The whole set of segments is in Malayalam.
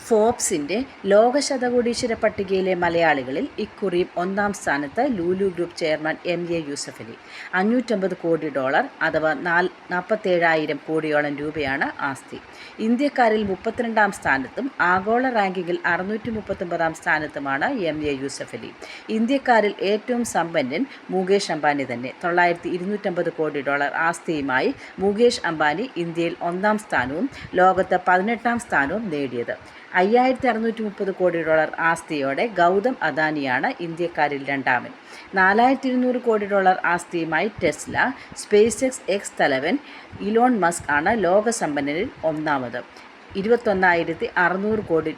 ഫോബ്സിൻ്റെ ലോക ശതകോടീശ്വര പട്ടികയിലെ മലയാളികളിൽ ഇക്കുറിയും ഒന്നാം സ്ഥാനത്ത് Lulu group chairman MA Yusuff Ali. $550 അഥവാ 47,000 കോടിയോളം രൂപയാണ് ആസ്തി. ഇന്ത്യക്കാരിൽ 32-ാം സ്ഥാനത്തും ആഗോള റാങ്കിങ്ങിൽ 639-ാം സ്ഥാനത്തുമാണ് MA യൂസഫലി. ഇന്ത്യക്കാരിൽ ഏറ്റവും സമ്പന്നൻ മുകേഷ് അംബാനി തന്നെ. $250 കോടി ആസ്തിയുമായി മുകേഷ് അംബാനി ഇന്ത്യയിൽ 1-ാം സ്ഥാനവും ലോകത്ത് 18-ാം സ്ഥാനവും നേടിയത്. $5,630 കോടി ആസ്തിയോടെ ഗൗതം അദാനിയാണ് ഇന്ത്യക്കാരിൽ 2ാമൻ. $4,200 കോടി ആസ്തിയുമായി ടെസ്ല, സ്പേസ് എക്സ് തലവൻ ഇലോൺ മസ്ക് ആണ് ലോകസമ്പന്നരിൽ 1ാമത്. $21,600 കോടി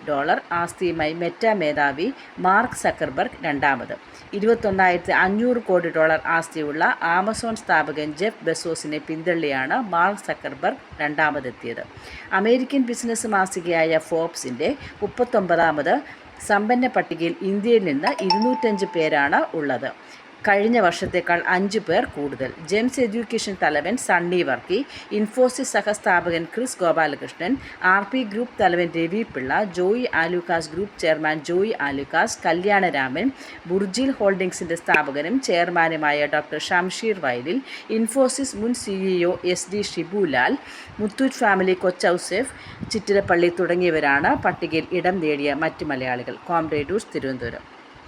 ആസ്തിയുമായി മെറ്റ മേധാവി മാർക്ക് സക്കർബർഗ് 2ാമത്. $21,500 കോടി ആസ്തിയുള്ള ആമസോൺ സ്ഥാപകൻ ജെഫ് ബെസോസിനെ പിന്തള്ളിയാണ് മാർക്ക് സക്കർബർഗ് 2ാമതെത്തിയത്. അമേരിക്കൻ ബിസിനസ് മാസികയായ ഫോബ്സിൻ്റെ 39ാമത് സമ്പന്ന പട്ടികയിൽ ഇന്ത്യയിൽ നിന്ന് 205 പേരാണ് ഉള്ളത്. കഴിഞ്ഞ വർഷത്തേക്കാൾ 5 പേർ കൂടുതൽ. ജെംസ് എഡ്യൂക്കേഷൻ തലവൻ സണ്ണി വർക്കി, ഇൻഫോസിസ് സഹസ്ഥാപകൻ ക്രിസ് ഗോപാലകൃഷ്ണൻ, RP ഗ്രൂപ്പ് തലവൻ Ravi Pillai, Joy Alukkas group chairman Joy Alukkas, Kalyanaraman, Burjeel ഹോൾഡിംഗ്സിൻ്റെ സ്ഥാപകനും ചെയർമാനുമായ ഡോക്ടർ ഷംഷീർ വയലിൽ, ഇൻഫോസിസ് മുൻ CEO SD Shibulal, Muthoot family Kochouseph Chittilappilly തുടങ്ങിയവരാണ് പട്ടികയിൽ ഇടം നേടിയ മറ്റ് മലയാളികൾ. Comrade news, Thiruvananthapuram.